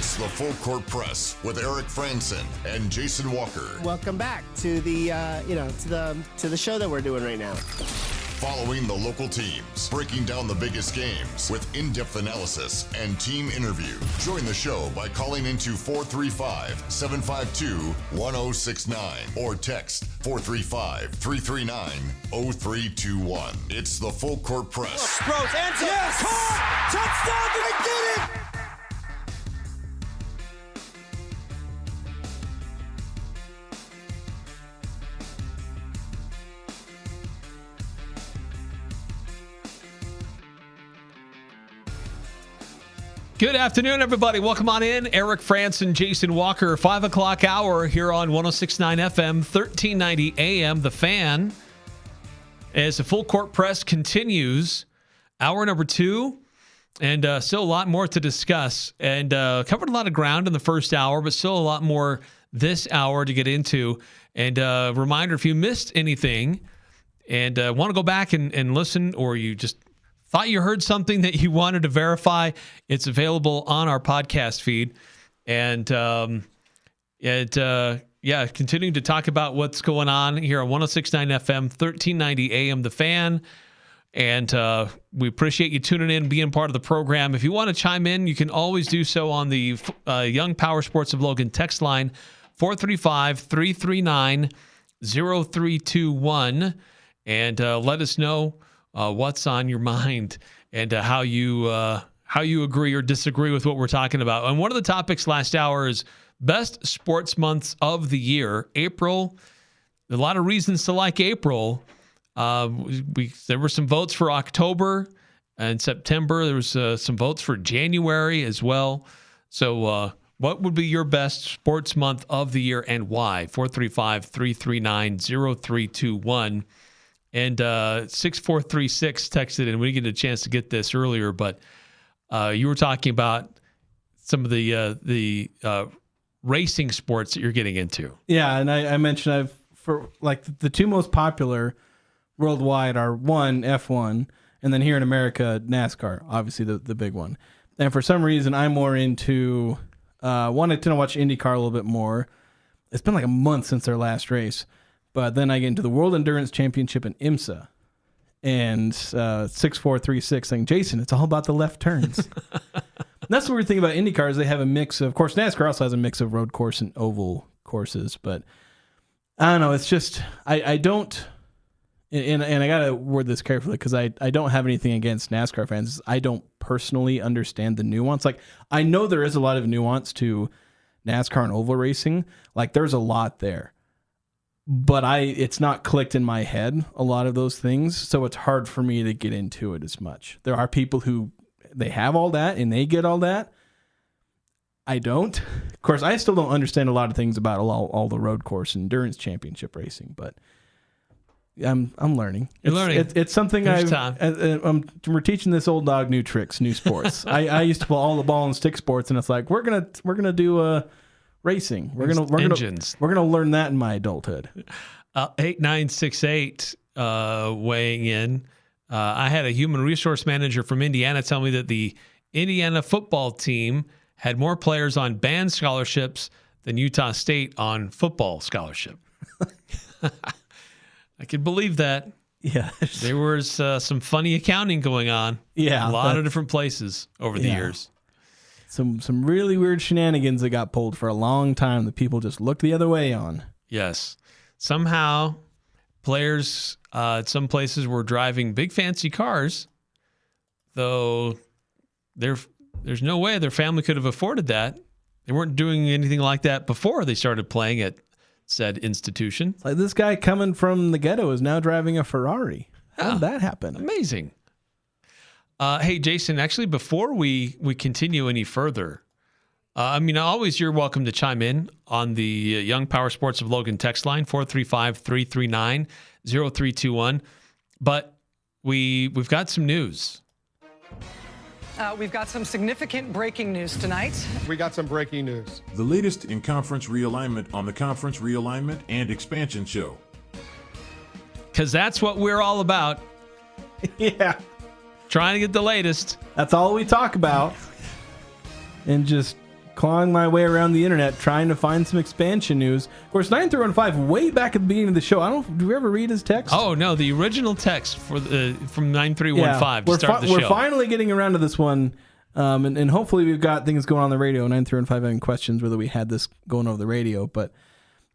It's the Full Court Press with Eric Frandsen and Jason Walker. Welcome back to the to the show that we're doing right now. Following the local teams, breaking down the biggest games with in-depth analysis and team interview. Join the show by calling into 435-752-1069 or text 435-339-0321. It's the Full Court Press. Throws, answer, yes! Caught! Touchdown! They did it! Good afternoon, everybody. Welcome on in. Eric Frandsen, Jason Walker, 5 o'clock hour here on 106.9 FM, 1390 AM, The Fan. As the Full Court Press continues, hour number 2, and still a lot more to discuss. And covered a lot of ground in the first hour, but still a lot more this hour to get into. And reminder, if you missed anything and want to go back and listen, or you just thought you heard something that you wanted to verify, it's available on our podcast feed. And continuing to talk about what's going on here on 106.9 FM, 1390 AM, The Fan. And we appreciate you tuning in, being part of the program. If you want to chime in, you can always do so on the Young Power Sports of Logan text line, 435-339-0321. And let us know what's on your mind and how you agree or disagree with what we're talking about. And one of the topics last hour is best sports months of the year. April, a lot of reasons to like April. There were some votes for October and September. There was some votes for January as well. So what would be your best sports month of the year and why? 435-339-0321. And 6436 texted in. We didn't get a chance to get this earlier, but you were talking about some of the racing sports that you're getting into. Yeah, and I mentioned for the two most popular worldwide are one, F1, and then here in America, NASCAR, obviously the big one. And for some reason, I'm more into wanted to watch IndyCar a little bit more. It's been like a month since their last race. But then I get into the World Endurance Championship in IMSA. And 6436 saying, Jason, it's all about the left turns. That's the weird thing about IndyCar is they have a mix of course, NASCAR also has a mix of road course and oval courses. But I don't know. It's just, I don't, and I got to word this carefully because I don't have anything against NASCAR fans. I don't personally understand the nuance. Like, I know there is a lot of nuance to NASCAR and oval racing. Like, there's a lot there. But it's not clicked in my head, a lot of those things, so it's hard for me to get into it as much. There are people who, they have all that, and they get all that. I don't. Of course, I still don't understand a lot of things about all the road course and endurance championship racing, but I'm learning. You're learning. It's something we're teaching this old dog new tricks, new sports. I used to play all the ball and stick sports, and it's like, we're gonna do racing. We're gonna learn that in my adulthood. 8968 weighing in. I had a human resource manager from Indiana tell me that the Indiana football team had more players on band scholarships than Utah State on football scholarship. I could believe that. Yeah, there was some funny accounting going on. Yeah, a lot of different places over the years. Some really weird shenanigans that got pulled for a long time that people just looked the other way on. Yes. Somehow, players at some places were driving big fancy cars, though there's no way their family could have afforded that. They weren't doing anything like that before they started playing at said institution. It's like, this guy coming from the ghetto is now driving a Ferrari. How did that happen? Amazing. Hey, Jason, actually, before we continue any further, always you're welcome to chime in on the Young Power Sports of Logan text line, 435-339-0321. But we've got some news. We've got some significant breaking news tonight. We got some breaking news. The latest in conference realignment on the Conference Realignment and Expansion Show. Because that's what we're all about. Yeah. Trying to get the latest. That's all we talk about. And just clawing my way around the internet trying to find some expansion news. Of course, 9315, way back at the beginning of the show. Do we ever read his text? Oh, no, the original text from 9315 to start the show. We're finally getting around to this one, and hopefully we've got things going on the radio. 9315 having questions whether we had this going over the radio, but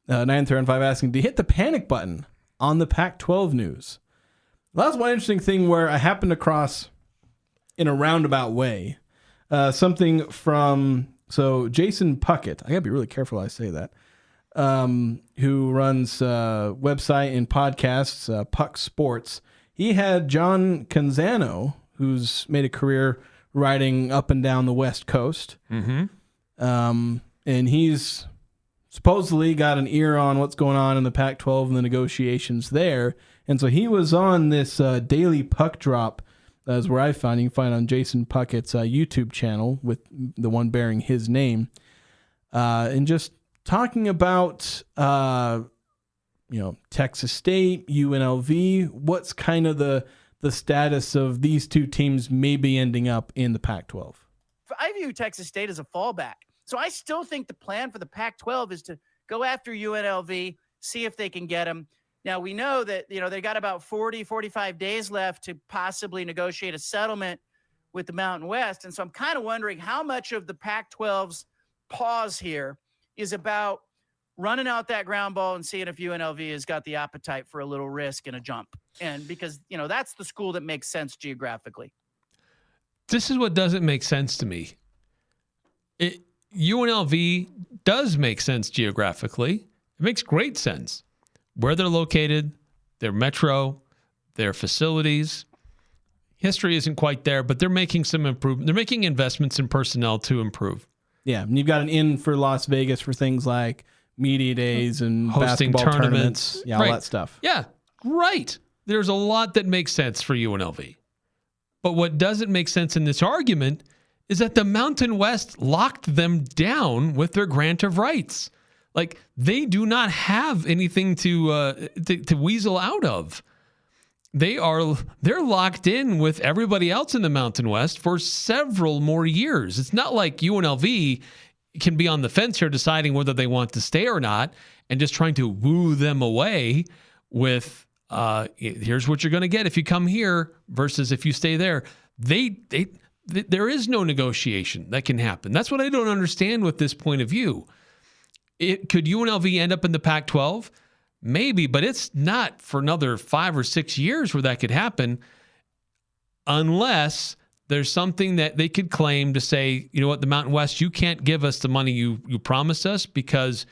9315 asking, do you hit the panic button on the Pac-12 news? Well, that's one interesting thing where I happened across, in a roundabout way, something from... So Jason Puckett, I gotta be really careful how I say that, who runs website and podcasts, Puck Sports. He had John Canzano, who's made a career riding up and down the West Coast. Mm-hmm. And he's supposedly got an ear on what's going on in the Pac-12 and the negotiations there. And so he was on this daily puck drop, is where I found. You can find on Jason Puckett's YouTube channel with the one bearing his name, and just talking about Texas State, UNLV. What's kind of the status of these two teams maybe ending up in the Pac-12? I view Texas State as a fallback. So I still think the plan for the Pac-12 is to go after UNLV, see if they can get them. Now, we know that, they got about 40, 45 days left to possibly negotiate a settlement with the Mountain West. And so I'm kind of wondering how much of the Pac-12's pause here is about running out that ground ball and seeing if UNLV has got the appetite for a little risk and a jump. And because, that's the school that makes sense geographically. This is what doesn't make sense to me. UNLV does make sense geographically. It makes great sense. Where they're located, their metro, their facilities. History isn't quite there, but they're making some improvement. They're making investments in personnel to improve. Yeah, and you've got an in for Las Vegas for things like media days and hosting basketball tournaments. Yeah, all that stuff. Yeah, right. There's a lot that makes sense for UNLV. But what doesn't make sense in this argument is that the Mountain West locked them down with their grant of rights. Like, they do not have anything to weasel out of. They're locked in with everybody else in the Mountain West for several more years. It's not like UNLV can be on the fence here deciding whether they want to stay or not and just trying to woo them away with here's what you're going to get if you come here versus if you stay there. There is no negotiation that can happen. That's what I don't understand with this point of view. Could UNLV end up in the Pac-12? Maybe, but it's not for another 5 or 6 years where that could happen unless there's something that they could claim to say, you know what, the Mountain West, you can't give us the money you promised us because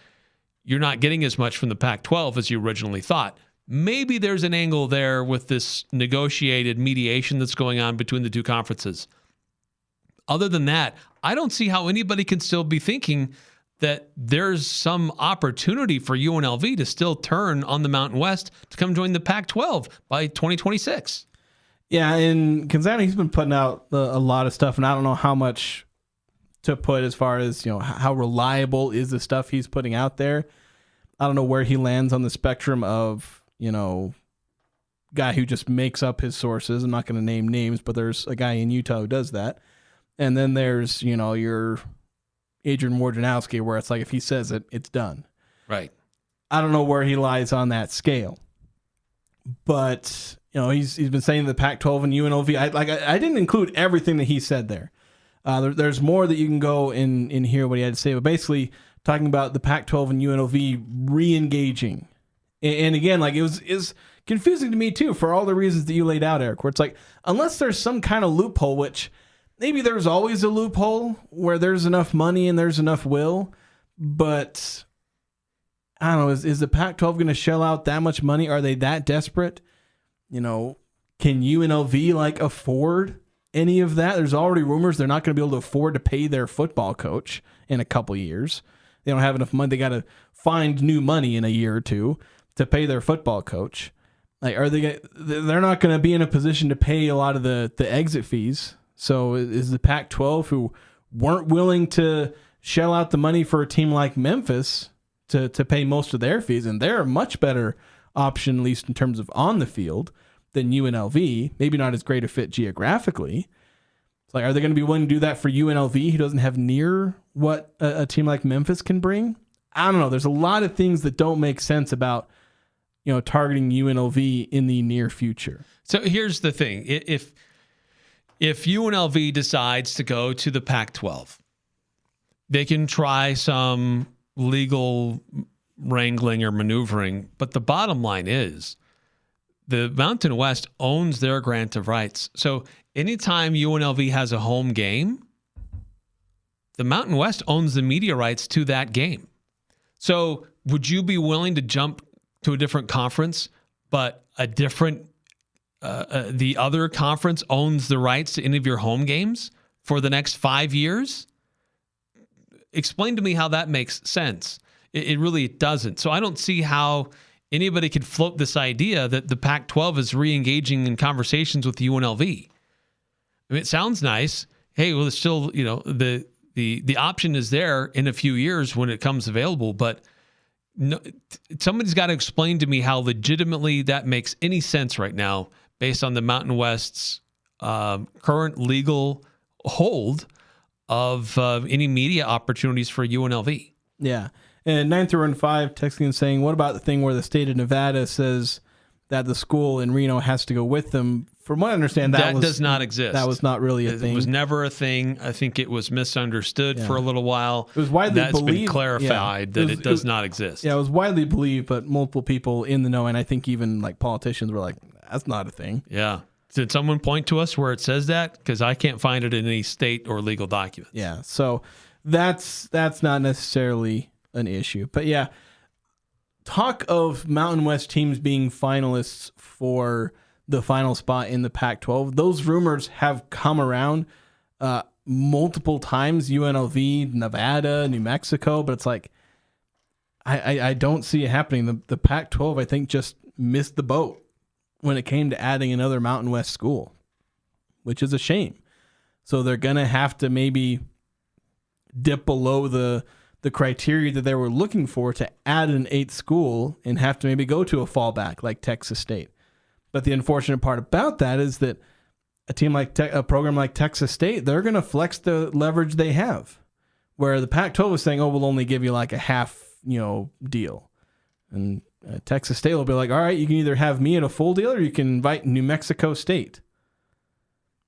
you're not getting as much from the Pac-12 as you originally thought. Maybe there's an angle there with this negotiated mediation that's going on between the two conferences. Other than that, I don't see how anybody can still be thinking that there's some opportunity for UNLV to still turn on the Mountain West to come join the Pac-12 by 2026. Yeah, and Canzano, he's been putting out a lot of stuff, and I don't know how much to put as far as, how reliable is the stuff he's putting out there. I don't know where he lands on the spectrum of, guy who just makes up his sources. I'm not going to name names, but there's a guy in Utah who does that. And then there's, your Adrian Wojnarowski, where it's like if he says it, it's done. Right. I don't know where he lies on that scale, but he's been saying the Pac-12 and UNLV. I didn't include everything that he said there. There's more that you can go and hear what he had to say, but basically talking about the Pac-12 and UNLV re-engaging, and again, like it was confusing to me too for all the reasons that you laid out, Eric. Where it's like unless there's some kind of loophole, which maybe there's always a loophole where there's enough money and there's enough will, but I don't know, is the Pac-12 going to shell out that much money? Are they that desperate? Can UNLV afford any of that? There's already rumors they're not going to be able to afford to pay their football coach in a couple years. They don't have enough money. They got to find new money in a year or two to pay their football coach. They're not going to be in a position to pay a lot of the exit fees. So is the Pac-12, who weren't willing to shell out the money for a team like Memphis to pay most of their fees, and they're a much better option, at least in terms of on the field, than UNLV, maybe not as great a fit geographically. It's like, are they going to be willing to do that for UNLV, who doesn't have near what a team like Memphis can bring? I don't know. There's a lot of things that don't make sense about, targeting UNLV in the near future. So here's the thing. If UNLV decides to go to the Pac-12, they can try some legal wrangling or maneuvering, but the bottom line is the Mountain West owns their grant of rights. So anytime UNLV has a home game, the Mountain West owns the media rights to that game. So would you be willing to jump to a different conference, but a different the other conference owns the rights to any of your home games for the next 5 years? Explain to me how that makes sense. It really doesn't. So I don't see how anybody could float this idea that the Pac-12 is re-engaging in conversations with UNLV. I mean, it sounds nice. Hey, well, it's still, the option is there in a few years when it comes available, but no, somebody's got to explain to me how legitimately that makes any sense right now based on the Mountain West's current legal hold of any media opportunities for UNLV. Yeah. And 9-5 texting and saying, what about the thing where the state of Nevada says that the school in Reno has to go with them? From what I understand, that does not exist. That was not really a thing. It was never a thing. I think it was misunderstood for a little while. It was widely believed. That's been clarified that it does not exist. Yeah, it was widely believed, but multiple people in the know, and I think even like politicians were like, that's not a thing. Yeah. Did someone point to us where it says that? Because I can't find it in any state or legal documents. Yeah, so that's not necessarily an issue. But yeah, talk of Mountain West teams being finalists for the final spot in the Pac-12. Those rumors have come around multiple times, UNLV, Nevada, New Mexico, but it's like, I don't see it happening. The Pac-12, I think, just missed the boat when it came to adding another Mountain West school, which is a shame. So they're going to have to maybe dip below the criteria that they were looking for to add an 8th school and have to maybe go to a fallback like Texas State. But the unfortunate part about that is that a program like Texas State, they're going to flex the leverage they have, where the Pac-12 is saying, oh, we'll only give you like a half, deal. And Texas State will be like, all right, you can either have me in a full deal or you can invite New Mexico State.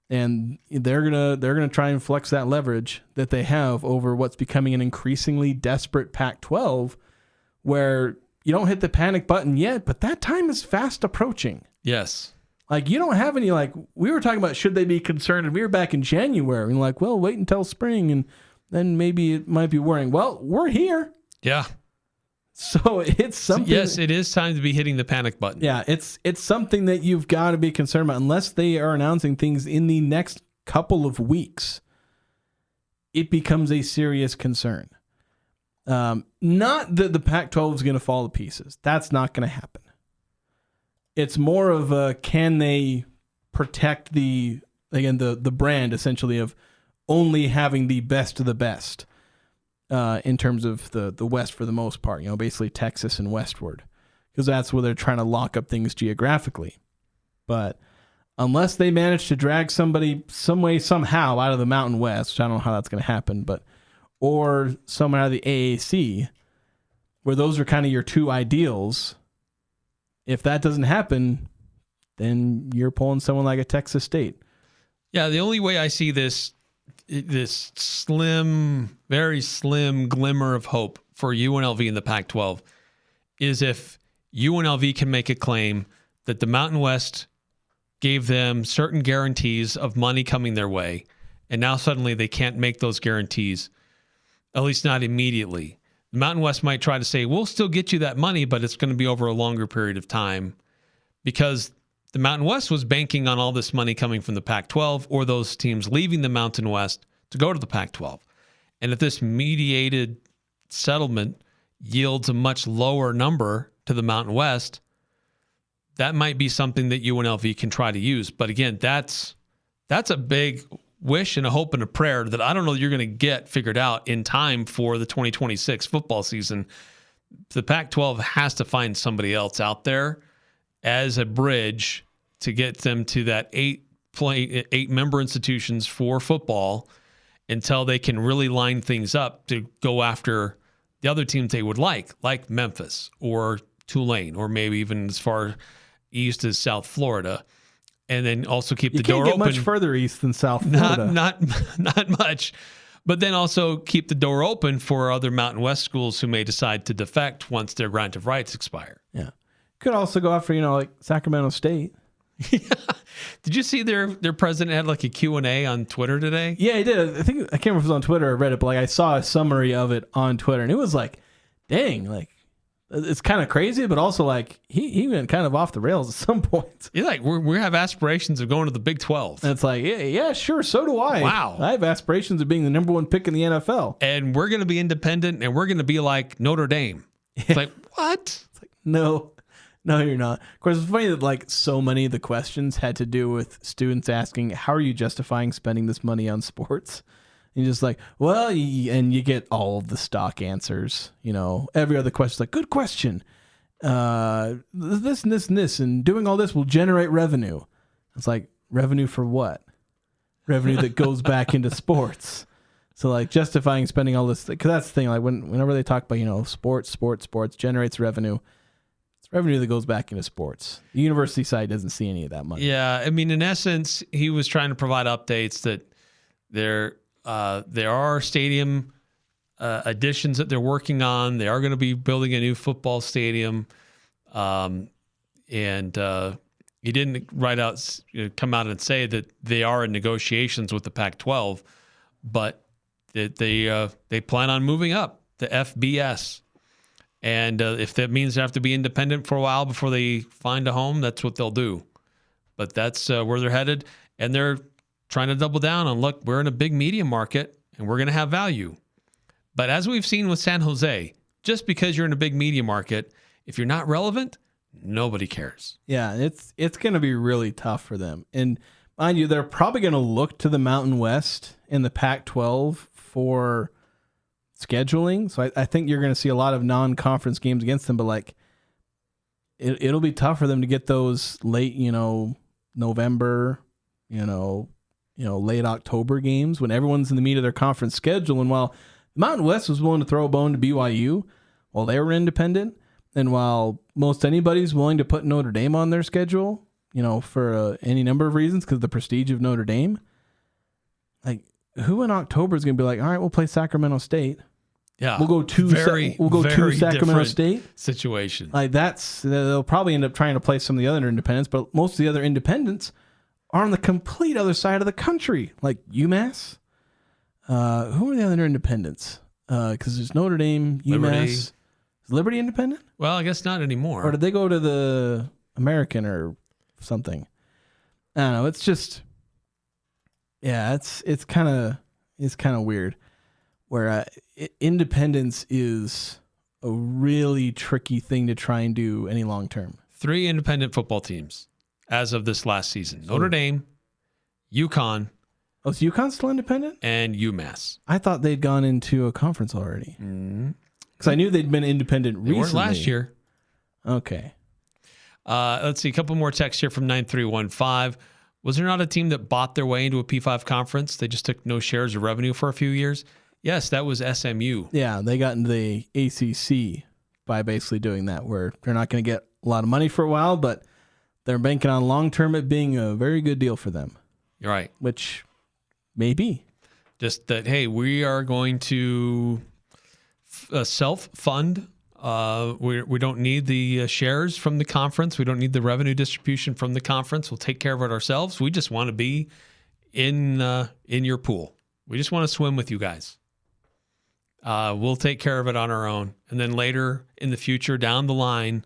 And they're gonna try and flex that leverage that they have over what's becoming an increasingly desperate Pac-12, where you don't hit the panic button yet, but that time is fast approaching. Yes. Like, you don't have any, like, we were talking about should they be concerned, and we were back in January, and like, well, wait until spring, and then maybe it might be worrying. Well, we're here. Yeah. So it's something. Yes, it is time to be hitting the panic button. Yeah, it's something that you've got to be concerned about. Unless they are announcing things in the next couple of weeks, it becomes a serious concern. Not that the Pac-12 is going to fall to pieces. That's not going to happen. It's more of a, can they protect the brand, essentially, of only having the best of the best. In terms of the West for the most part, basically Texas and westward, because that's where they're trying to lock up things geographically. But unless they manage to drag somebody some way, somehow out of the Mountain West, which I don't know how that's going to happen, or someone out of the AAC, where those are kind of your two ideals, if that doesn't happen, then you're pulling someone like a Texas State. Yeah, the only way I see this slim, very slim glimmer of hope for UNLV in the Pac-12 is if UNLV can make a claim that the Mountain West gave them certain guarantees of money coming their way, and now suddenly they can't make those guarantees, at least not immediately. The Mountain West might try to say, we'll still get you that money, but it's going to be over a longer period of time, because the Mountain West was banking on all this money coming from the Pac-12 or those teams leaving the Mountain West to go to the Pac-12. And if this mediated settlement yields a much lower number to the Mountain West, that might be something that UNLV can try to use. But again, that's a big wish and a hope and a prayer that I don't know you're going to get figured out in time for the 2026 football season. The Pac-12 has to find somebody else out there as a bridge to get them to that 8 play 8 member institutions for football until they can really line things up to go after the other teams they would like Memphis or Tulane, or maybe even as far east as South Florida, and then also keep the door open. You can't get much further east than South Florida. Not much, but then also keep the door open for other Mountain West schools who may decide to defect once their grant of rights expire. Yeah, could also go after like Sacramento State. Yeah. Did you see their president had like a Q&A on Twitter today? Yeah, he did. I can't remember if it was on Twitter or Reddit, but like I saw a summary of it on Twitter, and it was like, dang, like it's kind of crazy, but also like he went kind of off the rails at some point. You're like, we have aspirations of going to the Big 12. And it's like, yeah, sure, so do I. Wow. I have aspirations of being the number 1 pick in the NFL. And we're going to be independent, and we're going to be like Notre Dame. Yeah. It's like, what? It's like, no, you're not. Of course, it's funny that like so many of the questions had to do with students asking, how are you justifying spending this money on sports? And you're just like, well, and you get all of the stock answers. Every other question's like, good question. This and this and this, and doing all this will generate revenue. It's like, revenue for what? Revenue that goes back into sports. So like justifying spending all this, because that's the thing. Like whenever they talk about sports generates revenue. Revenue that goes back into sports. The university side doesn't see any of that money. Yeah, I mean, in essence, he was trying to provide updates that there are stadium additions that they're working on. They are going to be building a new football stadium, and he didn't come out and say that they are in negotiations with the Pac-12, but that they plan on moving up to FBS. And if that means they have to be independent for a while before they find a home, that's what they'll do. But that's where they're headed. And they're trying to double down on, look, we're in a big media market and we're going to have value. But as we've seen with San Jose, just because you're in a big media market, if you're not relevant, nobody cares. Yeah, it's going to be really tough for them. And mind you, they're probably going to look to the Mountain West and the Pac-12 for scheduling. So I think you're going to see a lot of non-conference games against them, but like it'll be tough for them to get those late, November, late October games when everyone's in the meat of their conference schedule. And while the Mountain West was willing to throw a bone to BYU while they were independent, and while most anybody's willing to put Notre Dame on their schedule, for any number of reasons, because of the prestige of Notre Dame, like who in October is going to be like, all right, we'll play Sacramento State. Yeah, we'll go to Sacramento State situation. Like they'll probably end up trying to play some of the other independents, but most of the other independents are on the complete other side of the country, like UMass. Who are the other independents? Because there's Notre Dame, UMass. Liberty. Is Liberty independent? Well, I guess not anymore. Or did they go to the American or something? I don't know. It's just, yeah, it's kind of weird. Where independence is a really tricky thing to try and do any long term. 3 independent football teams as of this last season: Notre Dame, UConn. Oh, is UConn still independent? And UMass. I thought they'd gone into a conference already. Because I knew they'd been independent recently. They weren't last year. Okay. Let's see, a couple more texts here from 9315. Was there not a team that bought their way into a P5 conference? They just took no shares of revenue for a few years? Yes, that was SMU. Yeah, they got into the ACC by basically doing that, where they're not going to get a lot of money for a while, but they're banking on long-term it being a very good deal for them. You're right. Which may be. Just that, hey, we are going to self-fund. We don't need the shares from the conference. We don't need the revenue distribution from the conference. We'll take care of it ourselves. We just want to be in your pool. We just want to swim with you guys. We'll take care of it on our own, and then later in the future, down the line,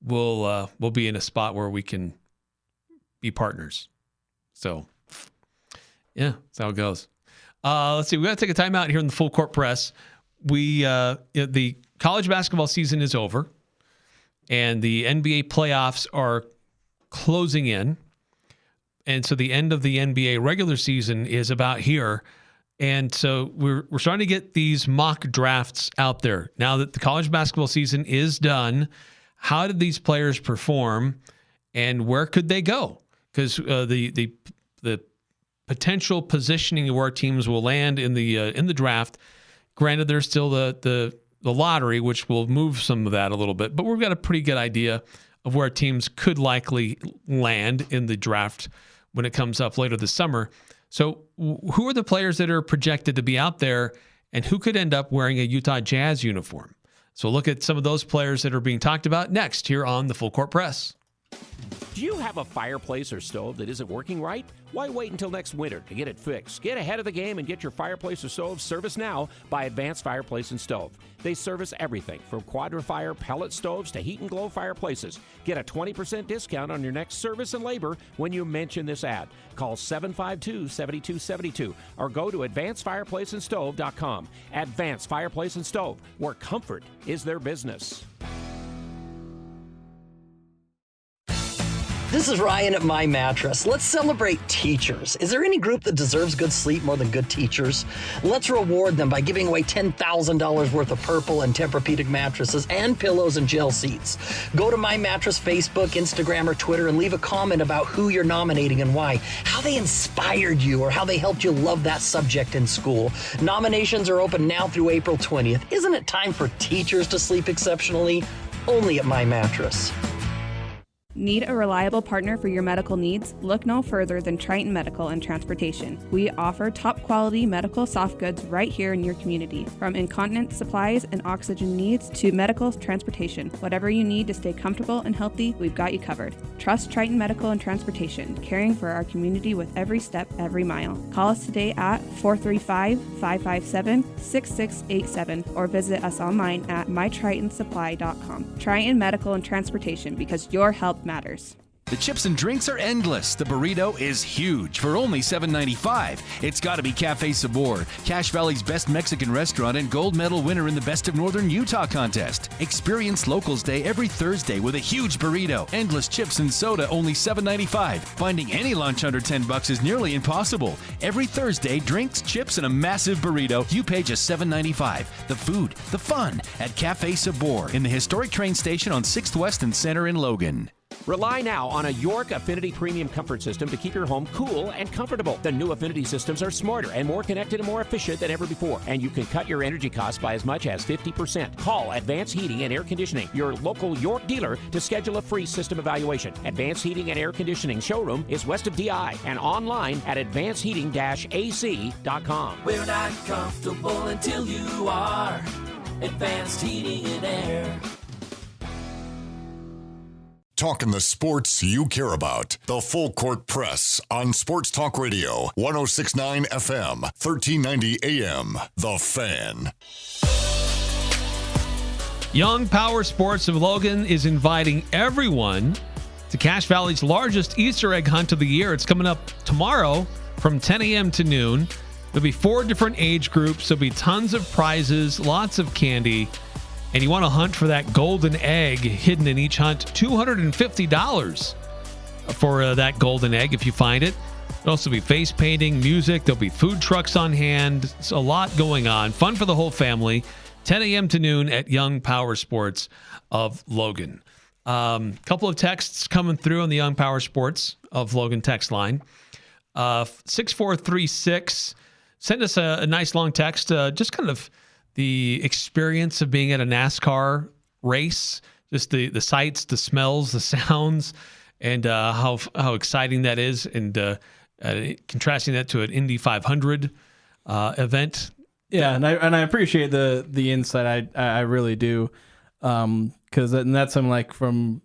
we'll be in a spot where we can be partners. So, yeah, that's how it goes. Let's see. We got to take a timeout here in the Full Court Press. The college basketball season is over, and the NBA playoffs are closing in, and so the end of the NBA regular season is about here. And so we're starting to get these mock drafts out there. Now that the college basketball season is done, how did these players perform and where could they go? Because the the potential positioning of where teams will land in the draft. Granted, there's still the lottery, which will move some of that a little bit, but we've got a pretty good idea of where teams could likely land in the draft when it comes up later this summer. So who are the players that are projected to be out there, and who could end up wearing a Utah Jazz uniform? So look at some of those players that are being talked about next here on the Full Court Press. Do you have a fireplace or stove that isn't working right? Why wait until next winter to get it fixed? Get ahead of the game and get your fireplace or stove serviced now by Advanced Fireplace and Stove. They service everything from Quadra-Fire pellet stoves to heat and glow fireplaces. Get a 20% discount on your next service and labor when you mention this ad. Call 752-7272 or go to advancedfireplaceandstove.com. Advanced Fireplace and Stove, where comfort is their business. This is Ryan at My Mattress. Let's celebrate teachers. Is there any group that deserves good sleep more than good teachers? Let's reward them by giving away $10,000 worth of Purple and Tempur-Pedic mattresses and pillows and gel seats. Go to My Mattress Facebook, Instagram, or Twitter and leave a comment about who you're nominating and why, how they inspired you or how they helped you love that subject in school. Nominations are open now through April 20th. Isn't it time for teachers to sleep exceptionally? Only at My Mattress. Need a reliable partner for your medical needs? Look no further than Triton Medical and Transportation. We offer top quality medical soft goods right here in your community. From incontinence supplies and oxygen needs to medical transportation. Whatever you need to stay comfortable and healthy, we've got you covered. Trust Triton Medical and Transportation, caring for our community with every step, every mile. Call us today at 435-557-6687 or visit us online at mytritonsupply.com. Triton Medical and Transportation, because your health matters. The chips and drinks are endless. The burrito is huge for only $7.95. It's got to be Cafe Sabor, Cache Valley's best Mexican restaurant and gold medal winner in the Best of Northern Utah contest. Experience Locals Day every Thursday with a huge burrito, endless chips and soda, only $7.95. Finding any lunch under $10 is nearly impossible. Every Thursday, drinks, chips, and a massive burrito. You pay just $7.95. The food, the fun at Cafe Sabor in the historic train station on 6th West and Center in Logan. Rely now on a York Affinity Premium Comfort System to keep your home cool and comfortable. The new Affinity systems are smarter and more connected and more efficient than ever before. And you can cut your energy costs by as much as 50%. Call Advanced Heating and Air Conditioning, your local York dealer, to schedule a free system evaluation. Advanced Heating and Air Conditioning showroom is west of DI and online at advancedheating-ac.com. We're not comfortable until you are. Advanced Heating and Air. Talking the sports you care about. The Full Court Press on Sports Talk Radio, 106.9 FM, 1390 AM. The Fan. Young Power Sports of Logan is inviting everyone to Cache Valley's largest Easter egg hunt of the year. It's coming up tomorrow from 10 a.m. to noon. There'll be 4 different age groups. There'll be tons of prizes, lots of candy. And you want to hunt for that golden egg hidden in each hunt. $250 for that golden egg if you find it. There'll also be face painting, music. There'll be food trucks on hand. It's a lot going on. Fun for the whole family. 10 a.m. to noon at Young Power Sports of Logan. Couple of texts coming through on the Young Power Sports of Logan text line. 6436. Send us a nice long text. Just kind of the experience of being at a NASCAR race, just the sights, the smells, the sounds, and how exciting that is, and contrasting that to an Indy 500 event. Yeah, and I appreciate the insight. I really do, because that's something like from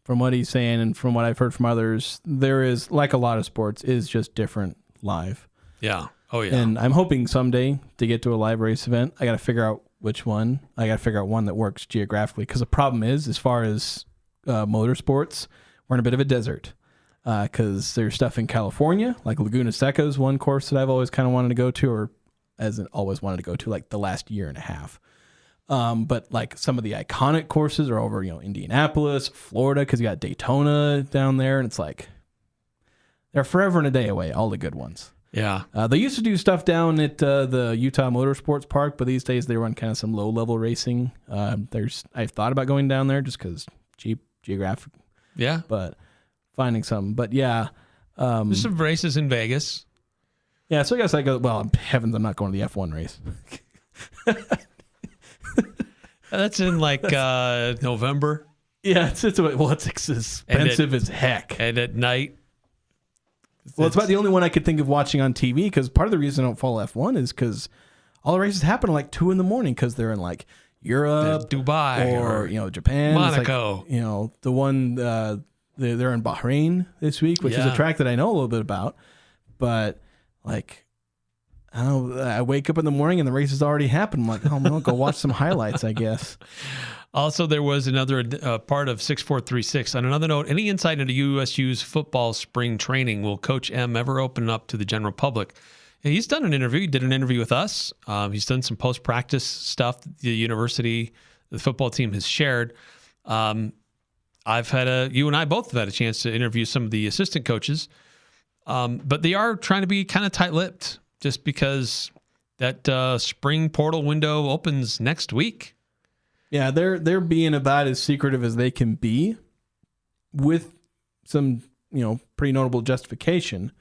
what he's saying and from what I've heard from others, there is, like a lot of sports, is just different live. Yeah. Oh, yeah. And I'm hoping someday to get to a live race event. I got to figure out which one. I got to figure out one that works geographically. Because the problem is, as far as motorsports, we're in a bit of a desert. Because there's stuff in California, like Laguna Seca is one course that I've always kind of wanted to go to, or hasn't always wanted to go to, like the last year and a half. But like some of the iconic courses are over, Indianapolis, Florida, because you got Daytona down there, and it's like they're forever and a day away. All the good ones. Yeah. They used to do stuff down at the Utah Motorsports Park, but these days they run kind of some low-level racing. I've thought about going down there just because cheap, geographic. Yeah. But finding some. But yeah, There's some races in Vegas. Yeah, so I guess I go, well, heavens, I'm not going to the F1 race. That's in like November. Yeah, it's expensive as heck. And at night. Well, it's about the only one I could think of watching on TV, because part of the reason I don't follow F1 is because all the races happen at like 2 a.m. because they're in like Europe, Dubai, or Japan, Monaco. Like, the one they're in Bahrain this week, which is a track that I know a little bit about. But like, I don't know, I wake up in the morning and the race has already happened. I'm like, oh, I'm gonna go watch some highlights, I guess. Also, there was another part of 6436. On another note, any insight into USU's football spring training? Will Coach M ever open up to the general public? And he's done an interview. He did an interview with us. He's done some post-practice stuff the university, the football team has shared. You and I both have had a chance to interview some of the assistant coaches. But they are trying to be kind of tight-lipped just because that spring portal window opens next week. Yeah, they're being about as secretive as they can be, with some pretty notable justification.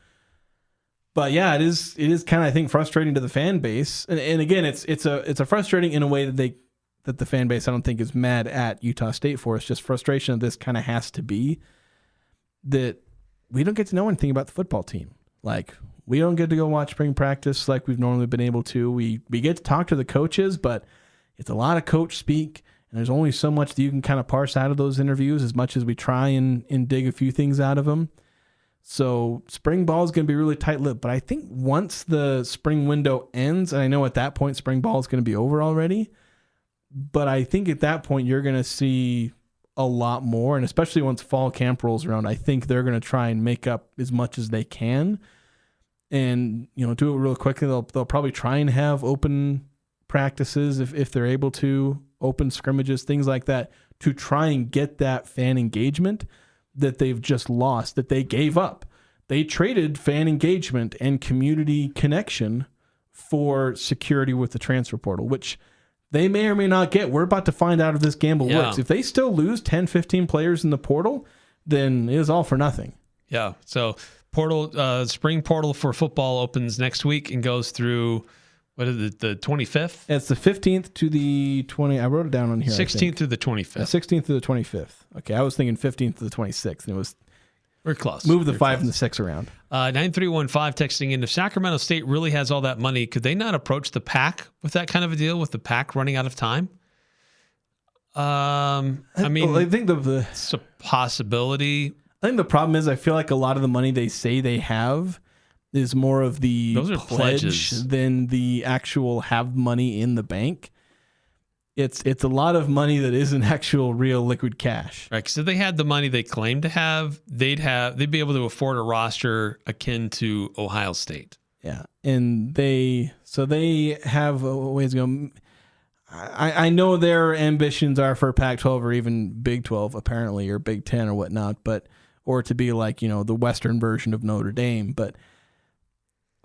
But yeah, it is kind of, I think, frustrating to the fan base, and again, it's a frustrating in a way that the fan base, I don't think, is mad at Utah State for. It's just frustration that this kind of has to be, that we don't get to know anything about the football team. Like, we don't get to go watch spring practice like we've normally been able to. We get to talk to the coaches, but it's a lot of coach speak, and there's only so much that you can kind of parse out of those interviews, as much as we try and dig a few things out of them. So spring ball is going to be really tight-lipped. But I think once the spring window ends, and I know at that point spring ball is going to be over already, but I think at that point you're going to see a lot more, and especially once fall camp rolls around, I think they're going to try and make up as much as they can, and do it real quickly. They'll probably try and have open practices if they're able to, open scrimmages, things like that, to try and get that fan engagement that they've just lost, that they gave up. They traded fan engagement and community connection for security with the transfer portal, which they may or may not get. We're about to find out if this gamble works. If they still lose 10, 15 players in the portal, then it is all for nothing. Yeah. So spring portal for football opens next week and goes through, what is it, the 25th? It's the 15th to the 20th. I wrote it down on here. 16th through the 25th. 16th through the 25th. Okay, I was thinking 15th to the 26th, and it was... We're close. Move the 5 and the 6 around. 9315 texting in, if Sacramento State really has all that money, could they not approach the Pac with that kind of a deal, with the Pac running out of time? I think it's a possibility. I think the problem is, I feel like a lot of the money they say they have is more of the pledge pledges than the actual have money in the bank. It's a lot of money that isn't actual real liquid cash. Right, because if they had the money they claim to have, they'd be able to afford a roster akin to Ohio State. Yeah, and they have ways to go. I know their ambitions are for Pac-12 or even Big 12 apparently, or Big 10 or whatnot, or to be like the Western version of Notre Dame, but.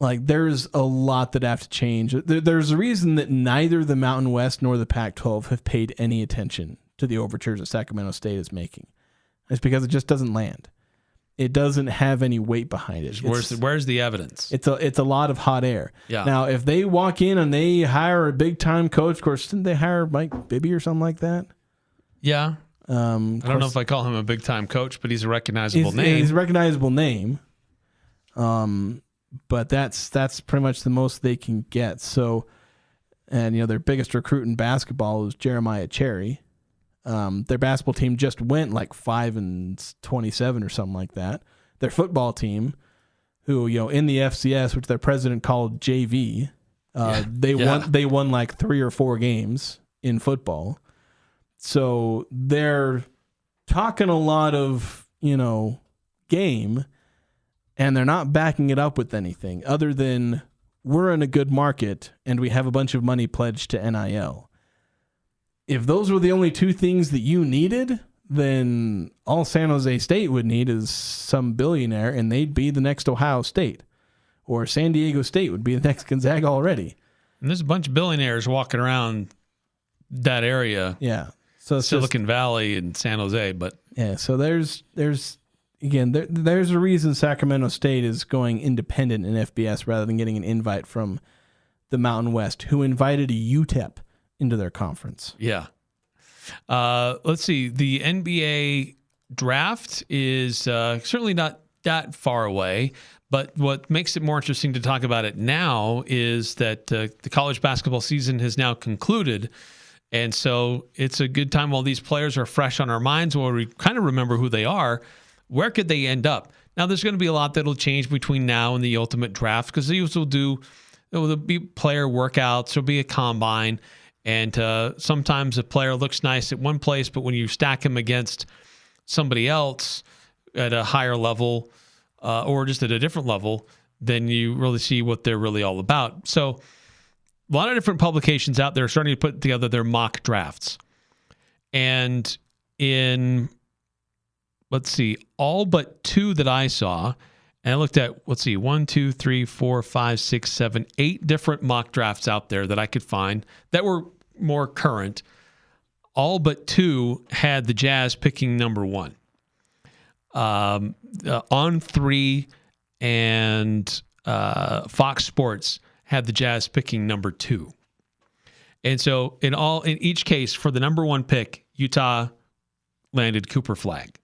Like, there's a lot that have to change. There's a reason that neither the Mountain West nor the Pac-12 have paid any attention to the overtures that Sacramento State is making. It's because it just doesn't land. It doesn't have any weight behind it. Where's the evidence? It's a lot of hot air. Yeah. Now, if they walk in and they hire a big-time coach, of course, didn't they hire Mike Bibby or something like that? Yeah. I don't know if I call him a big-time coach, but he's a recognizable name. He's a recognizable name. But that's pretty much the most they can get. So, and their biggest recruit in basketball was Jeremiah Cherry. Their basketball team just went like 5-27 or something like that. Their football team, who in the FCS, which their president called JV, they won like 3 or 4 games in football. So they're talking a lot of game. And they're not backing it up with anything other than we're in a good market and we have a bunch of money pledged to NIL. If those were the only 2 things that you needed, then all San Jose State would need is some billionaire, and they'd be the next Ohio State. Or San Diego State would be the next Gonzaga already. And there's a bunch of billionaires walking around that area. Yeah. So Silicon Valley and San Jose, but yeah, so there's again, there's a reason Sacramento State is going independent in FBS rather than getting an invite from the Mountain West, who invited a UTEP into their conference. Yeah. Let's see. The NBA draft is certainly not that far away, but what makes it more interesting to talk about it now is that the college basketball season has now concluded. And so it's a good time while these players are fresh on our minds, where we kind of remember who they are. Where could they end up? Now, there's going to be a lot that'll change between now and the ultimate draft, because these there'll be player workouts, there'll be a combine, and sometimes a player looks nice at one place, but when you stack him against somebody else at a higher level or just at a different level, then you really see what they're really all about. So a lot of different publications out there are starting to put together their mock drafts. And in, let's see, all but 2 that I saw, and I looked at, 1, 2, 3, 4, 5, 6, 7, 8 different mock drafts out there that I could find that were more current. All but 2 had the Jazz picking number 1. On3 and Fox Sports had the Jazz picking number 2. And so in each case, for the number 1 pick, Utah landed Cooper Flagg.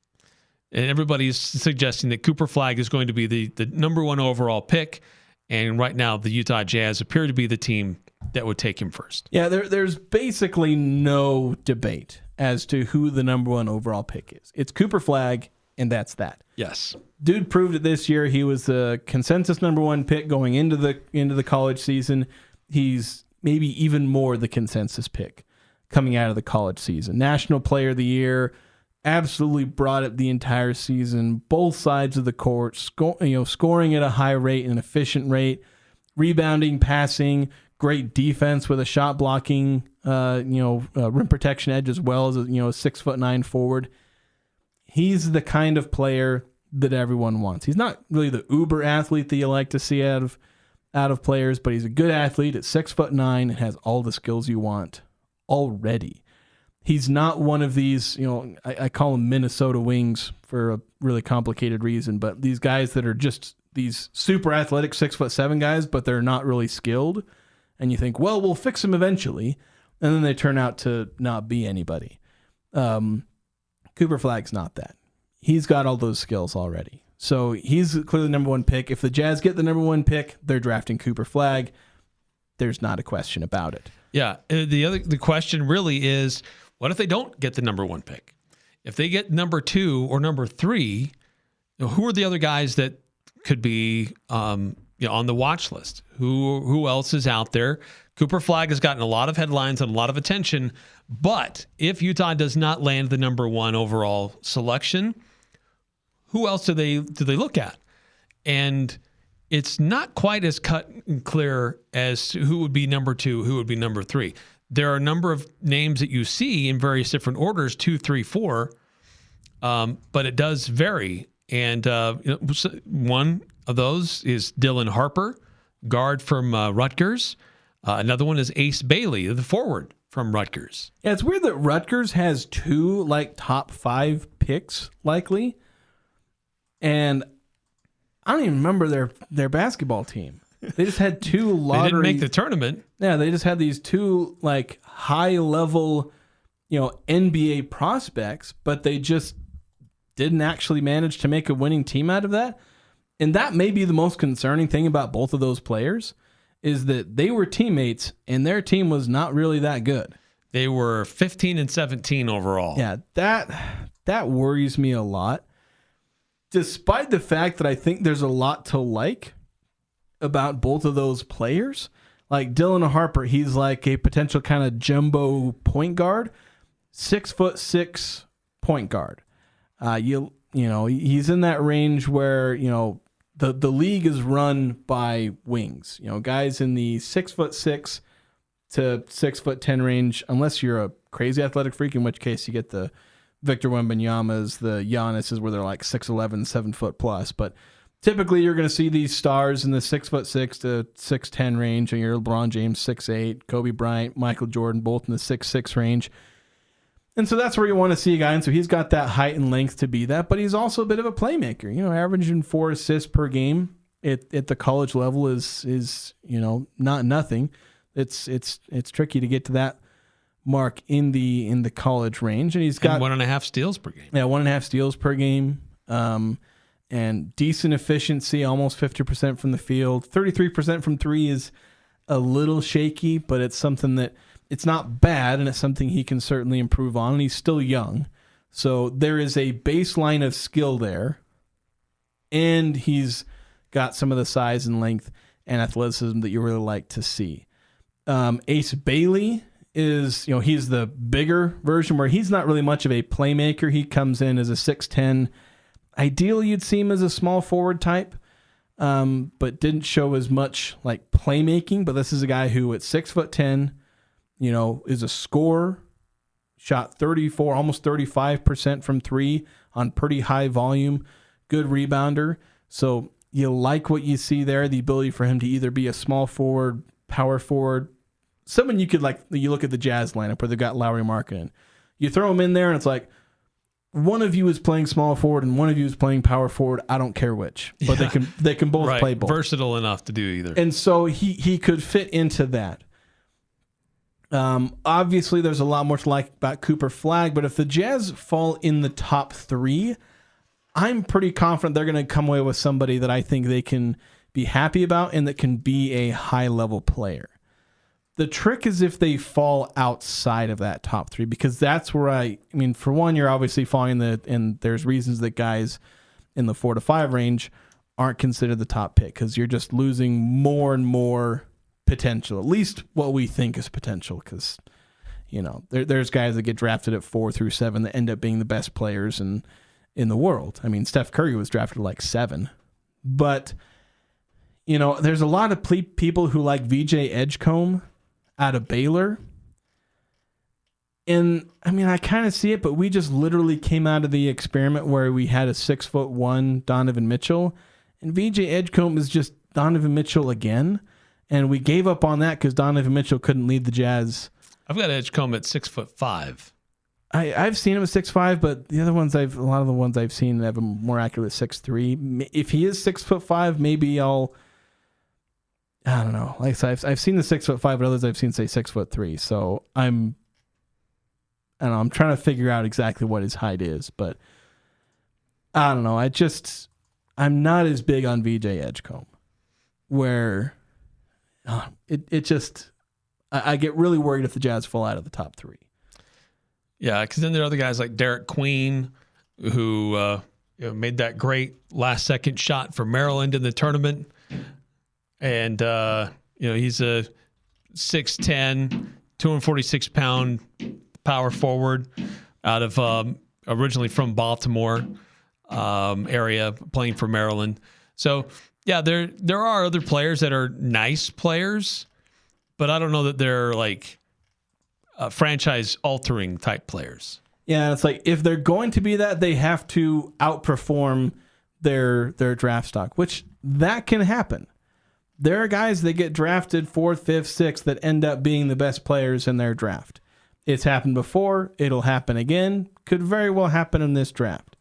And everybody's suggesting that Cooper Flagg is going to be the number 1 overall pick. And right now, the Utah Jazz appear to be the team that would take him first. Yeah, there's basically no debate as to who the number 1 overall pick is. It's Cooper Flagg, and that's that. Yes. Dude proved it this year. He was the consensus number 1 pick going into the college season. He's maybe even more the consensus pick coming out of the college season. National Player of the Year, absolutely brought it the entire season, both sides of the court, scoring at a high rate, an efficient rate, rebounding, passing, great defense with a shot blocking, rim protection edge, as well as a 6'9" forward. He's the kind of player that everyone wants. He's not really the uber athlete that you like to see out of players, but he's a good athlete at 6'9" and has all the skills you want already. He's not one of these, I call them Minnesota wings for a really complicated reason, but these guys that are just these super athletic 6'7" guys, but they're not really skilled. And you think, well, we'll fix them eventually. And then they turn out to not be anybody. Cooper Flagg's not that. He's got all those skills already. So he's clearly the number 1 pick. If the Jazz get the number 1 pick, they're drafting Cooper Flagg. There's not a question about it. Yeah. The question really is, what if they don't get the number 1 pick? If they get number 2 or number 3, who are the other guys that could be on the watch list? Who else is out there? Cooper Flagg has gotten a lot of headlines and a lot of attention, but if Utah does not land the number 1 overall selection, who else do they look at? And it's not quite as cut and clear as to who would be number 2, who would be number 3. There are a number of names that you see in various different orders, 2, 3, 4, but it does vary. And one of those is Dylan Harper, guard from Rutgers. Another one is Ace Bailey, the forward from Rutgers. Yeah, it's weird that Rutgers has 2 top 5 picks likely, and I don't even remember their basketball team. They just had 2 lottery. They didn't make the tournament. Yeah, they just had these 2 high level, NBA prospects, but they just didn't actually manage to make a winning team out of that. And that may be the most concerning thing about both of those players, is that they were teammates and their team was not really that good. They were 15 and 17 overall. Yeah, that worries me a lot. Despite the fact that I think there's a lot to like about both of those players. Like Dylan Harper, he's like a potential kind of jumbo point guard, 6'6" point guard. He's in that range where, the league is run by wings, guys in the 6'6" to 6'10" range, unless you're a crazy athletic freak, in which case you get the Victor Wembanyama's, the Giannis's, where they're like 6'11", 7 foot plus. But typically you're going to see these stars in the 6'6" to 6'10" range, and your LeBron James 6'8", Kobe Bryant, Michael Jordan, both in the 6'6" range. And so that's where you want to see a guy. And so he's got that height and length to be that, but he's also a bit of a playmaker. Averaging 4 assists per game at the college level is not nothing. It's tricky to get to that mark in the college range. And he's got 1.5 steals per game. Yeah, 1.5 steals per game. And decent efficiency, almost 50% from the field. 33% from three is a little shaky, but it's something that it's not bad, and it's something he can certainly improve on. And he's still young. So there is a baseline of skill there. And he's got some of the size and length and athleticism that you really like to see. Ace Bailey is, he's the bigger version where he's not really much of a playmaker. He comes in as a 6'10". Ideally, you'd see him as a small forward type, but didn't show as much like playmaking. But this is a guy who at 6'10", is a scorer, shot 34, almost 35% from three on pretty high volume, good rebounder. So you like what you see there, the ability for him to either be a small forward, power forward, someone you could you look at the Jazz lineup where they've got Lauri Markkanen. You throw him in there and it's like, one of you is playing small forward and one of you is playing power forward. I don't care which, but they can both play both. Versatile enough to do either. And so he could fit into that. Obviously, there's a lot more to like about Cooper Flagg, but if the Jazz fall in the top 3, I'm pretty confident they're going to come away with somebody that I think they can be happy about and that can be a high-level player. The trick is if they fall outside of that top 3, because that's where for one, you're obviously falling and there's reasons that guys in the 4 to 5 range aren't considered the top pick because you're just losing more and more potential, at least what we think is potential, because there's guys that get drafted at 4 through 7 that end up being the best players in the world. Steph Curry was drafted like 7, but there's a lot of people who like VJ Edgecombe out of Baylor. And I kind of see it, but we just literally came out of the experiment where we had a 6'1" Donovan Mitchell, and VJ Edgecombe is just Donovan Mitchell again. And we gave up on that because Donovan Mitchell couldn't lead the Jazz. I've got Edgecombe at 6'5". I've seen him at 6'5", but the other ones a lot of the ones I've seen have him more accurate at 6'3". If he is 6'5", maybe I don't know. Like I said, I've seen the 6'5", but others I've seen say 6'3". So I'm trying to figure out exactly what his height is, but I don't know. I'm not as big on VJ Edgecombe, where I get really worried if the Jazz fall out of the top 3. Yeah, because then there are other guys like Derek Queen, who made that great last-second shot for Maryland in the tournament. And, he's a 6'10", 246-pound power forward out of originally from Baltimore area, playing for Maryland. So, yeah, there are other players that are nice players, but I don't know that they're like franchise-altering type players. Yeah, it's like if they're going to be that, they have to outperform their draft stock, which that can happen. There are guys that get drafted 4th, 5th, 6th that end up being the best players in their draft. It's happened before. It'll happen again. Could very well happen in this draft.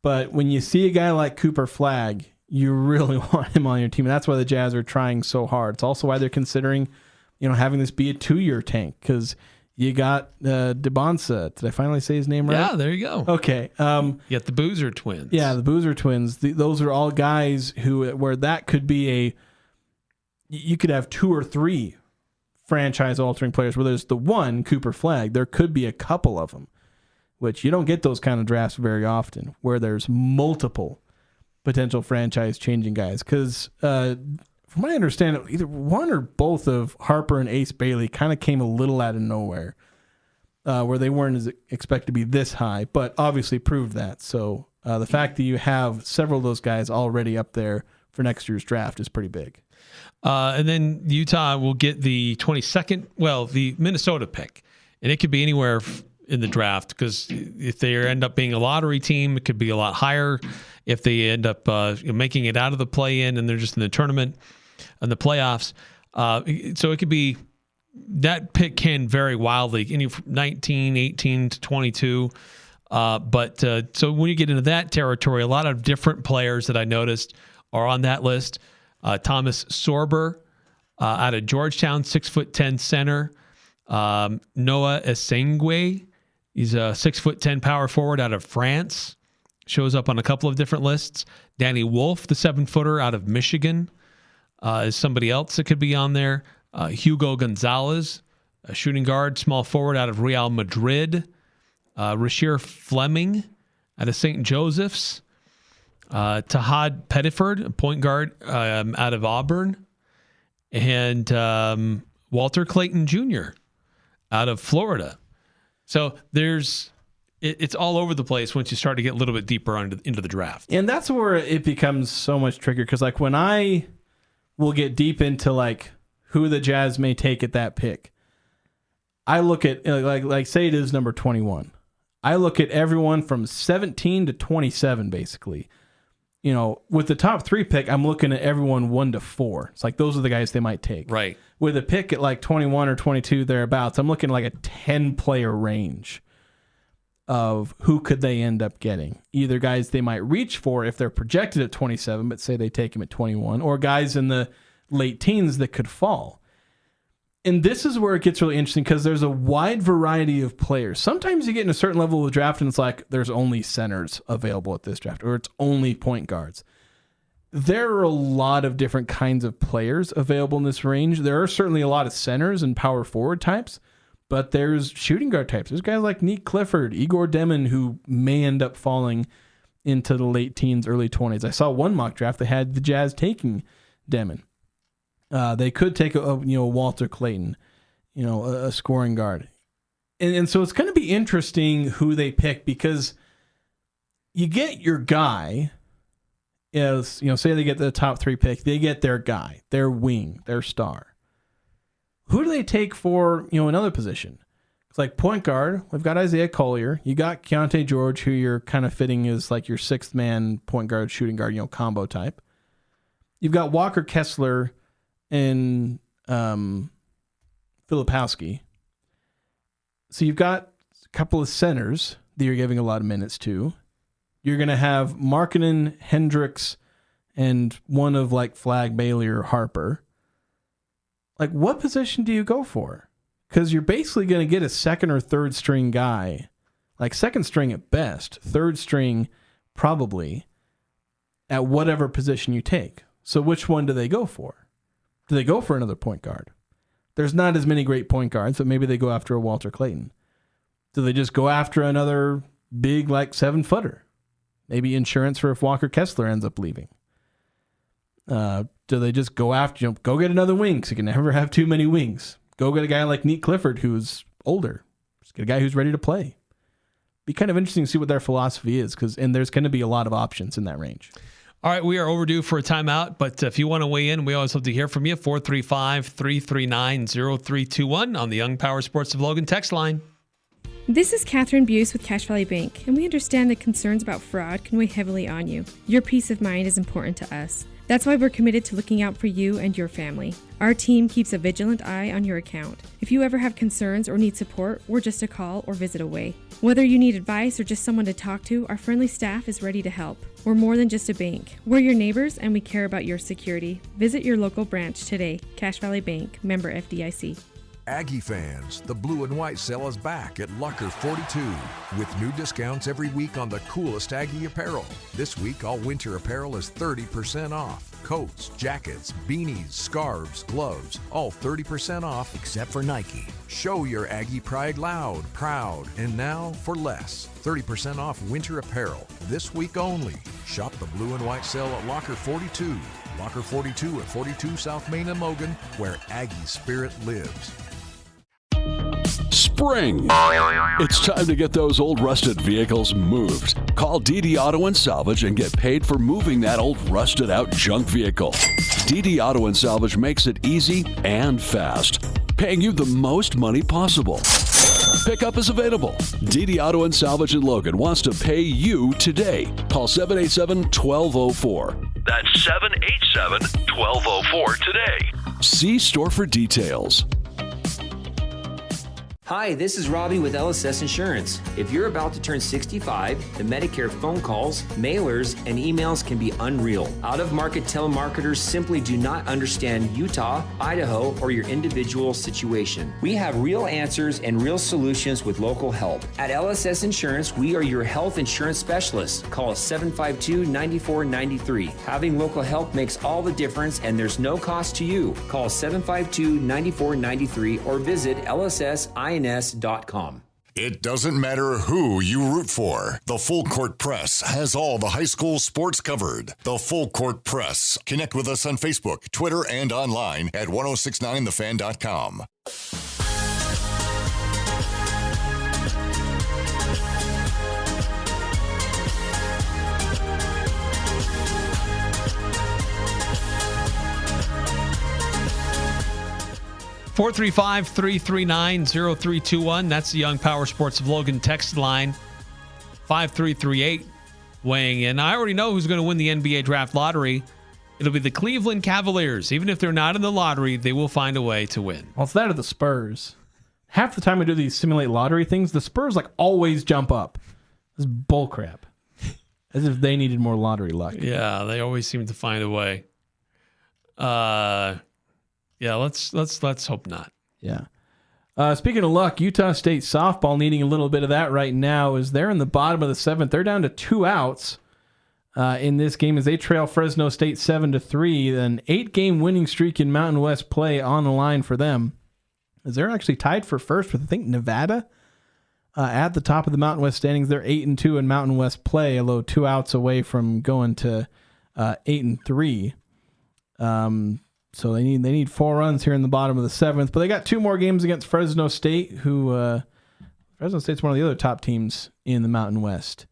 But when you see a guy like Cooper Flagg, you really want him on your team. And that's why the Jazz are trying so hard. It's also why they're considering, having this be a 2-year tank, because you got DeBonsa. Did I finally say his name right? Yeah, there you go. Okay. You got the Boozer twins. Yeah, the Boozer twins. Those are all guys where that could be you could have 2 or 3 franchise-altering players, where there's the one, Cooper Flagg. There could be a couple of them, which you don't get those kind of drafts very often, where there's multiple potential franchise-changing guys. Because from what I understand, either one or both of Harper and Ace Bailey kind of came a little out of nowhere, where they weren't as expected to be this high, but obviously proved that. So the fact that you have several of those guys already up there for next year's draft is pretty big. And then Utah will get the 22nd, the Minnesota pick. And it could be anywhere in the draft, because if they end up being a lottery team, it could be a lot higher. If they end up making it out of the play-in and they're just in the tournament and the playoffs. So it could be that pick can vary wildly, any from 19, 18 to 22. But so when you get into that territory, a lot of different players that I noticed are on that list. Thomas Sorber out of Georgetown, 6'10" center. Noah Esengwe, he's a 6'10" power forward out of France. Shows up on a couple of different lists. Danny Wolf, the 7-footer out of Michigan, is somebody else that could be on there. Hugo Gonzalez, a shooting guard, small forward out of Real Madrid. Rasheer Fleming out of St. Joseph's. Tahad Pettiford, a point guard out of Auburn. And Walter Clayton Jr. out of Florida. So it's all over the place once you start to get a little bit deeper into the draft. And that's where it becomes so much trickier, because like when I will get deep into like who the Jazz may take at that pick, I look at like say it is number 21. I look at everyone from 17 to 27 basically. You know, with the top 3 pick, I'm looking at everyone 1 to 4. It's like those are the guys they might take. Right. With a pick at like 21 or 22 thereabouts, I'm looking at like a 10-player range of who could they end up getting. Either guys they might reach for if they're projected at 27, but say they take him at 21, or guys in the late teens that could fall. And this is where it gets really interesting, because there's a wide variety of players. Sometimes you get in a certain level of the draft and it's like there's only centers available at this draft, or it's only point guards. There are a lot of different kinds of players available in this range. There are certainly a lot of centers and power forward types, but there's shooting guard types. There's guys like Nick Clifford, Igor Demon, who may end up falling into the late teens, early 20s. I saw one mock draft that had the Jazz taking Demon. They could take a Walter Clayton, a scoring guard. And so it's going to be interesting who they pick, because you get your guy is, say they get the top 3 pick, they get their guy, their wing, their star. Who do they take for, another position? It's like point guard. We've got Isaiah Collier. You got Keontae George, who you're kind of fitting as like your 6th man point guard, shooting guard, combo type. You've got Walker Kessler and Filipowski. So you've got a couple of centers that you're giving a lot of minutes to. You're going to have Markkanen, Hendricks, and one of like Flag, Bailey, or Harper. Like, what position do you go for? Because you're basically going to get a 2nd or 3rd string guy, like 2nd string at best, 3rd string probably, at whatever position you take. So which one do they go for? Do they go for another point guard? There's not as many great point guards, but maybe they go after a Walter Clayton. Do they just go after another big, like 7-footer? Maybe insurance for if Walker Kessler ends up leaving. Do they just go after, go get another wing, because you can never have too many wings. Go get a guy like Nick Clifford, who's older. Just get a guy who's ready to play. Be kind of interesting to see what their philosophy is, and there's going to be a lot of options in that range. All right, we are overdue for a timeout, but if you want to weigh in, we always love to hear from you. 435-339-0321 on the Young Power Sports of Logan text line. This is Catherine Buse with Cache Valley Bank, and we understand that concerns about fraud can weigh heavily on you. Your peace of mind is important to us. That's why we're committed to looking out for you and your family. Our team keeps a vigilant eye on your account. If you ever have concerns or need support, we're just a call or visit away. Whether you need advice or just someone to talk to, our friendly staff is ready to help. We're more than just a bank. We're your neighbors and we care about your security. Visit your local branch today. Cache Valley Bank, member FDIC. Aggie fans, the blue and white sale is back at Locker 42 with new discounts every week on the coolest Aggie apparel. This week, all winter apparel is 30% off. Coats, jackets, beanies, scarves, gloves, all 30% off except for Nike. Show your Aggie pride loud, proud, and now for less. 30% off winter apparel this week only. Shop the blue and white sale at Locker 42. Locker 42 at 42 South Main and Logan, where Aggie spirit lives. Spring. It's time to get those old rusted vehicles moved. Call DD Auto and Salvage and get paid for moving that old rusted out junk vehicle. DD Auto and Salvage makes it easy and fast, paying you the most money possible. Pickup is available. DD Auto and Salvage in Logan wants to pay you today. Call 787-1204. That's 787-1204 today. See store for details. Hi, this is Robbie with LSS Insurance. If you're about to turn 65, the Medicare phone calls, mailers, and emails can be unreal. Out-of-market telemarketers simply do not understand Utah, Idaho, or your individual situation. We have real answers and real solutions with local help. At LSS Insurance, we are your health insurance specialists. Call us 752-9493. Having local help makes all the difference, and there's no cost to you. Call 752-9493 or visit LSSINS.com. It doesn't matter who you root for. The Full Court Press has all the high school sports covered. The Full Court Press. Connect with us on Facebook, Twitter, and online at 1069thefan.com. 435-339-0321. That's the Young Power Sports of Logan text line. 5338 weighing in. I already know who's going to win the NBA draft lottery. It'll be the Cleveland Cavaliers. Even if they're not in the lottery, they will find a way to win. Well, it's that or the Spurs. Half the time we do these simulate lottery things, the Spurs always jump up. This is bullcrap. As if they needed more lottery luck. Yeah, they always seem to find a way. Yeah, let's hope not. Yeah. Speaking of luck, Utah State softball needing a little bit of that right now as they're in the bottom of the seventh. They're down to 2 outs in this game as they trail Fresno State 7-3. An 8-game winning streak in Mountain West play on the line for them. As they're actually tied for first with, I think, Nevada at the top of the Mountain West standings. They're 8-2 in Mountain West play, although 2 outs away from going to 8-3. So they need 4 runs here in the bottom of the seventh. But they got 2 more games against Fresno State, who Fresno State's one of the other top teams in the Mountain West.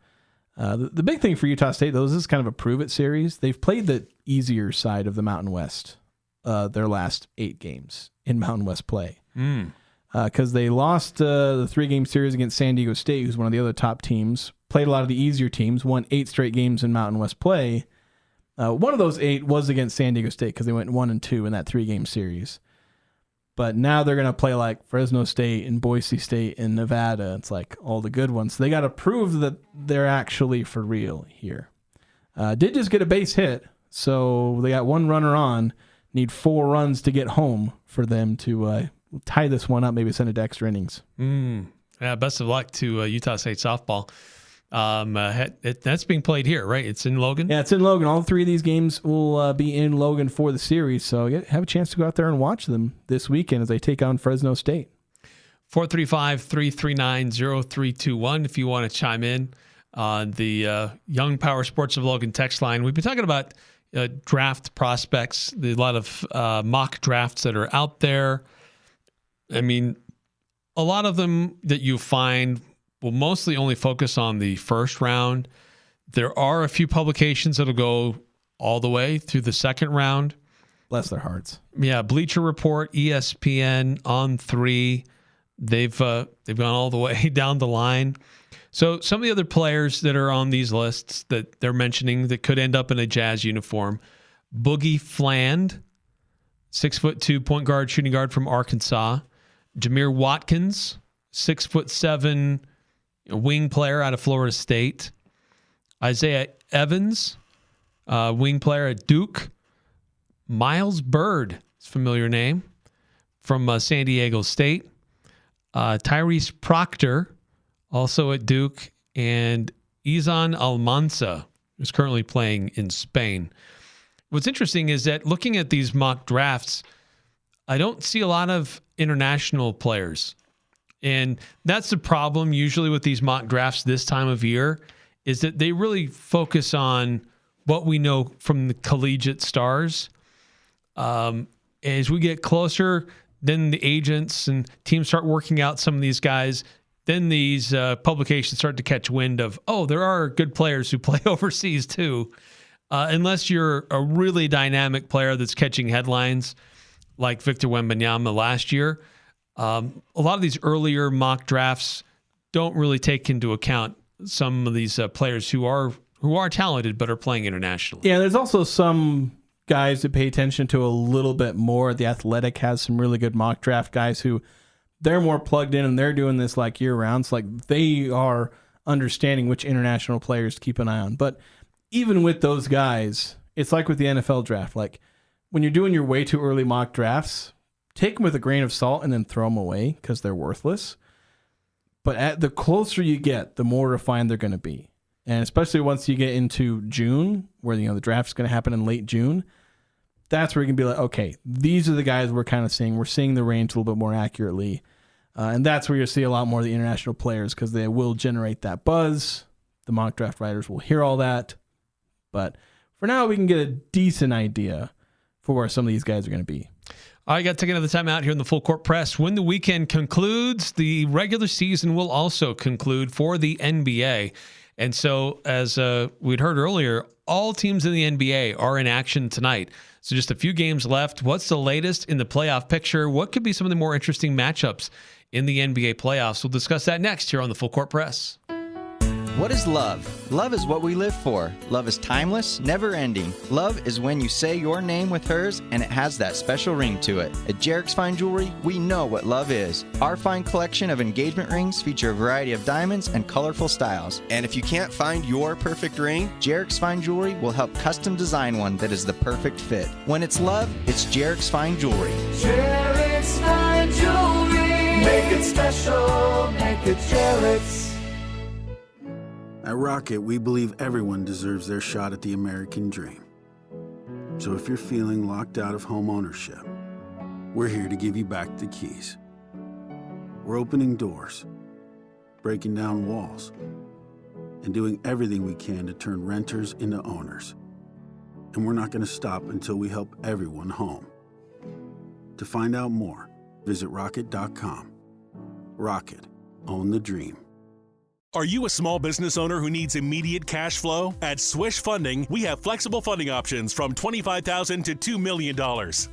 The big thing for Utah State, though, is this is kind of a prove-it series. They've played the easier side of the Mountain West their last 8 games in Mountain West play. Because they lost the 3-game series against San Diego State, who's one of the other top teams, played a lot of the easier teams, won 8 straight games in Mountain West play. One of those 8 was against San Diego State because they went 1-2 in that 3-game series. But now they're going to play like Fresno State and Boise State and Nevada. It's like all the good ones. So they got to prove that they're actually for real here. Did just get a base hit, so they got 1 runner on. Need 4 runs to get home for them to tie this one up, maybe send it to extra innings. Yeah, best of luck to Utah State softball. That's being played here, right? It's in Logan? Yeah, it's in Logan. All 3 of these games will be in Logan for the series, so have a chance to go out there and watch them this weekend as they take on Fresno State. 435-339-0321 if you want to chime in on the Young Power Sports of Logan text line. We've been talking about draft prospects, a lot of mock drafts that are out there. I mean, a lot of them that you find will mostly only focus on the first round. There are a few publications that'll go all the way through the second round. Bless their hearts. Yeah, Bleacher Report, ESPN, On3, they've gone all the way down the line. So some of the other players that are on these lists that they're mentioning that could end up in a Jazz uniform: Boogie Fland, 6'2" point guard, shooting guard from Arkansas; Jameer Watkins, 6'7" wing player out of Florida State; Isaiah Evans, wing player at Duke; Miles Bird, it's a familiar name, from San Diego State; Tyrese Proctor, also at Duke; and Izan Almanza, who's currently playing in Spain. What's interesting is that looking at these mock drafts, I don't see a lot of international players. And that's the problem usually with these mock drafts this time of year, is that they really focus on what we know from the collegiate stars. As we get closer, then the agents and teams start working out some of these guys. Then these publications start to catch wind of, oh, there are good players who play overseas too. Unless you're a really dynamic player that's catching headlines like Victor Wembanyama last year. A lot of these earlier mock drafts don't really take into account some of these players who are talented but are playing internationally. Yeah, there's also some guys that pay attention to a little bit more. The Athletic has some really good mock draft guys who they're more plugged in and they're doing this like year round. So like they are understanding which international players to keep an eye on. But even with those guys, it's like with the NFL draft. Like when you're doing your way too early mock drafts, take them with a grain of salt and then throw them away because they're worthless. But the closer you get, the more refined they're going to be. And especially once you get into June, where the draft's going to happen in late June, that's where you can be like, okay, these are the guys we're kind of seeing. We're seeing the range a little bit more accurately. And that's where you'll see a lot more of the international players because they will generate that buzz. The mock draft writers will hear all that. But for now, we can get a decent idea for where some of these guys are going to be. All right, got to take another time out here in the Full Court Press. When the weekend concludes, the regular season will also conclude for the NBA. And so, as we'd heard earlier, all teams in the NBA are in action tonight. So just a few games left. What's the latest in the playoff picture? What could be some of the more interesting matchups in the NBA playoffs? We'll discuss that next here on the Full Court Press. What is love? Love is what we live for. Love is timeless, never-ending. Love is when you say your name with hers and it has that special ring to it. At Jarek's Fine Jewelry, we know what love is. Our fine collection of engagement rings feature a variety of diamonds and colorful styles. And if you can't find your perfect ring, Jarek's Fine Jewelry will help custom design one that is the perfect fit. When it's love, it's Jarek's Fine Jewelry. Jarek's Fine Jewelry. Make it special. Make it Jarek's. At Rocket, we believe everyone deserves their shot at the American dream. So if you're feeling locked out of home ownership, we're here to give you back the keys. We're opening doors, breaking down walls, and doing everything we can to turn renters into owners. And we're not going to stop until we help everyone home. To find out more, visit rocket.com. Rocket, own the dream. Are you a small business owner who needs immediate cash flow? At Swish Funding, we have flexible funding options from $25,000 to $2 million.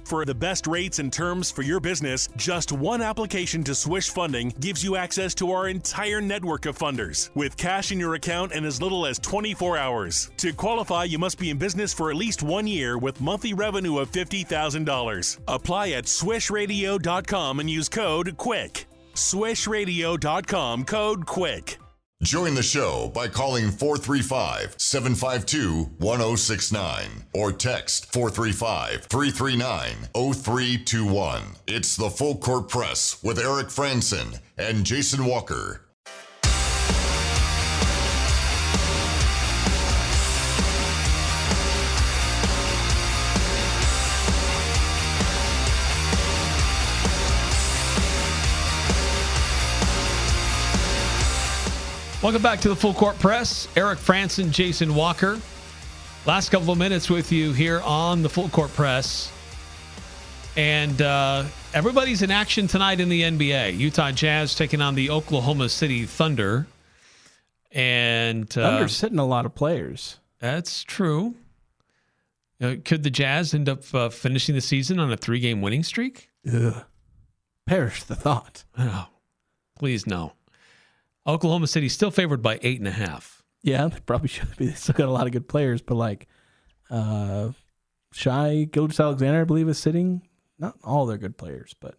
For the best rates and terms for your business, just one application to Swish Funding gives you access to our entire network of funders, with cash in your account in as little as 24 hours. To qualify, you must be in business for at least 1 year with monthly revenue of $50,000. Apply at swishradio.com and use code QUICK. Swishradio.com, code QUICK. Join the show by calling 435-752-1069 or text 435-339-0321. It's the Full Court Press with Eric Frandsen and Jason Walker. Welcome back to the Full Court Press. Eric Frandsen, Jason Walker. Last couple of minutes with you here on the Full Court Press. And everybody's in action tonight in the NBA. Utah Jazz taking on the Oklahoma City Thunder. And Thunder's sitting a lot of players. That's true. Could the Jazz end up finishing the season on a 3-game winning streak? Ugh. Perish the thought. Oh, please no. Oklahoma City still favored by 8.5. Yeah, they probably should be. They still got a lot of good players, but like Shai Gilgeous-Alexander, I believe, is sitting. Not all their good players, but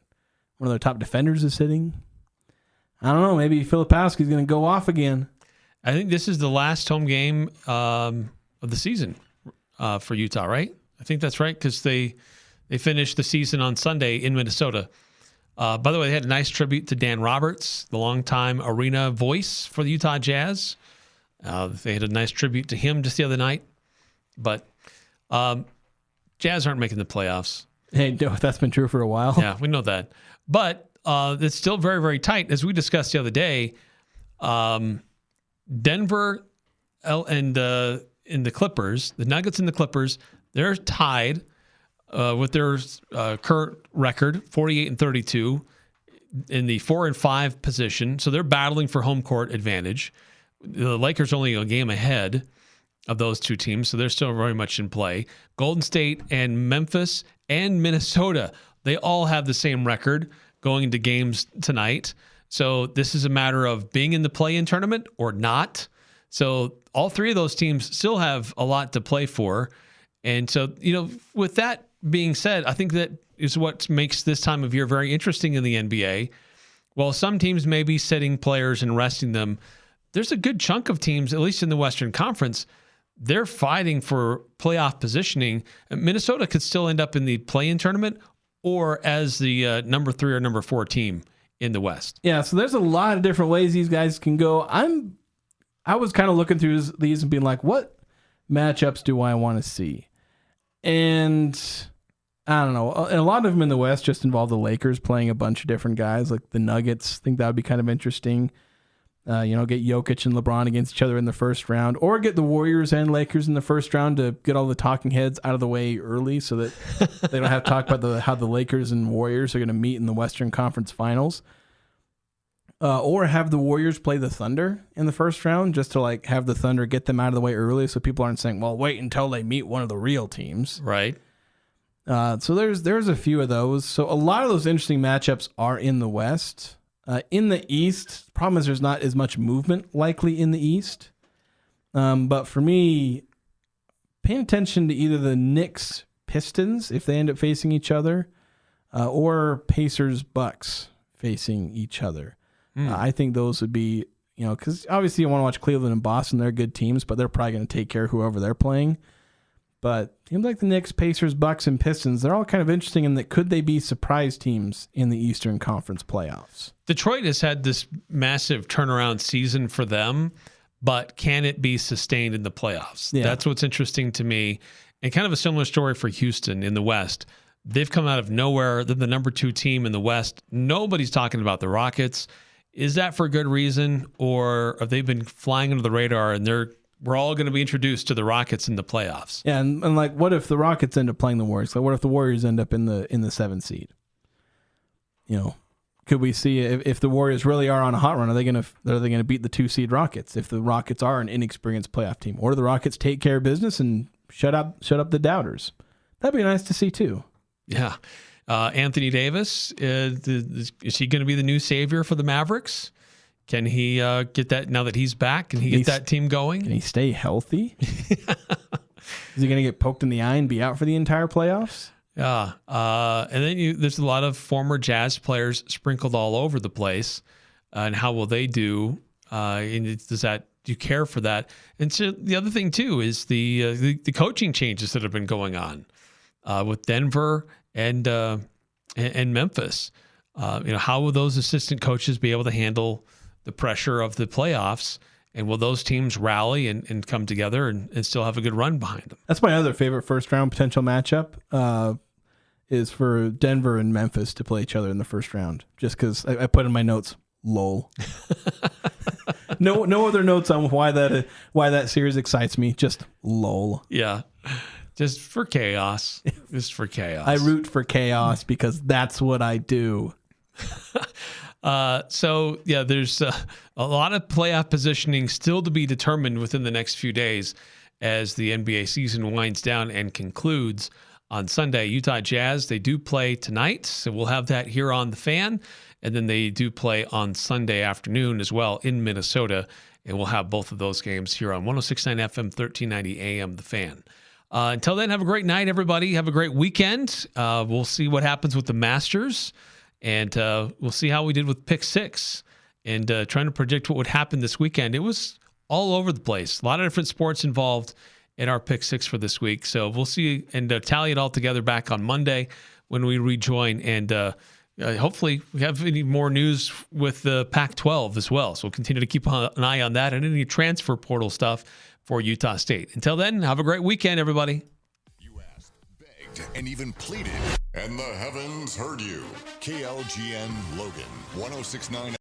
one of their top defenders is sitting. I don't know. Maybe Filipowski's going to go off again. I think this is the last home game of the season for Utah, right? I think that's right because they finished the season on Sunday in Minnesota. By the way, they had a nice tribute to Dan Roberts, the longtime arena voice for the Utah Jazz. They had a nice tribute to him just the other night. But Jazz aren't making the playoffs. Hey, that's been true for a while. Yeah, we know that. But it's still very, very tight. As we discussed the other day, Denver and the Clippers, the Nuggets and the Clippers, they're tied with their current record, 48-32, in the 4-5 position. So they're battling for home court advantage. The Lakers only a game ahead of those two teams, so they're still very much in play. Golden State and Memphis and Minnesota, they all have the same record going into games tonight. So this is a matter of being in the play-in tournament or not. So all three of those teams still have a lot to play for. And so, with that being said, I think that is what makes this time of year very interesting in the NBA While some teams may be sitting players and resting them, there's a good chunk of teams, at least in the Western Conference, they're fighting for playoff positioning. Minnesota could still end up in the play-in tournament or as the number 3 or number 4 team in the West. Yeah, so there's a lot of different ways these guys can go. I was kind of looking through these and being like, what matchups do I want to see? And I don't know. And a lot of them in the West just involve the Lakers playing a bunch of different guys, like the Nuggets. I think that would be kind of interesting. Get Jokic and LeBron against each other in the first round, or get the Warriors and Lakers in the first round to get all the talking heads out of the way early so that they don't have to talk about how the Lakers and Warriors are going to meet in the Western Conference Finals. Or have the Warriors play the Thunder in the first round just to have the Thunder get them out of the way early so people aren't saying, well, wait until they meet one of the real teams. Right. So there's a few of those. So a lot of those interesting matchups are in the West. In the East, the problem is there's not as much movement likely in the East. But for me, paying attention to either the Knicks Pistons, if they end up facing each other, or Pacers Bucks facing each other. I think those would be, because obviously you want to watch Cleveland and Boston. They're good teams, but they're probably going to take care of whoever they're playing. But teams like the Knicks, Pacers, Bucks, and Pistons, they're all kind of interesting in that could they be surprise teams in the Eastern Conference playoffs? Detroit has had this massive turnaround season for them, but can it be sustained in the playoffs? Yeah. That's what's interesting to me. And kind of a similar story for Houston in the West. They've come out of nowhere. They're the number 2 team in the West. Nobody's talking about the Rockets. Is that for good reason, or have they been flying under the radar and we're all going to be introduced to the Rockets in the playoffs? Yeah, and what if the Rockets end up playing the Warriors? What if the Warriors end up in the 7th seed? Could we see if the Warriors really are on a hot run? Are they going to beat the 2 seed Rockets? If the Rockets are an inexperienced playoff team, or do the Rockets take care of business and shut up the doubters? That'd be nice to see too. Yeah. Anthony Davis, is he going to be the new savior for the Mavericks? Can he get that now that he's back? Can he get that team going? Can he stay healthy? Is he going to get poked in the eye and be out for the entire playoffs? Yeah. And then there's a lot of former Jazz players sprinkled all over the place. And how will they do? And do you care for that? And so the other thing too is the coaching changes that have been going on with Denver and Memphis. How will those assistant coaches be able to handle the pressure of the playoffs? And will those teams rally and come together and still have a good run behind them? That's my other favorite first round potential matchup is for Denver and Memphis to play each other in the first round. Just because I put in my notes, lol. No other notes on why that series excites me. Just lol. Yeah. Just for chaos. Just for chaos. I root for chaos because that's what I do. There's a lot of playoff positioning still to be determined within the next few days as the NBA season winds down and concludes on Sunday. Utah Jazz, they do play tonight, so we'll have that here on The Fan. And then they do play on Sunday afternoon as well in Minnesota, and we'll have both of those games here on 106.9 FM, 1390 AM, The Fan. Until then, have a great night, everybody. Have a great weekend. We'll see what happens with the Masters, and we'll see how we did with Pick 6 and trying to predict what would happen this weekend. It was all over the place. A lot of different sports involved in our Pick 6 for this week. So we'll see and tally it all together back on Monday when we rejoin. And hopefully we have any more news with the Pac-12 as well. So we'll continue to keep an eye on that and any transfer portal stuff for Utah State. Until then, have a great weekend, everybody. You asked, begged, and even pleaded, and the heavens heard you. KLGN Logan, 106.9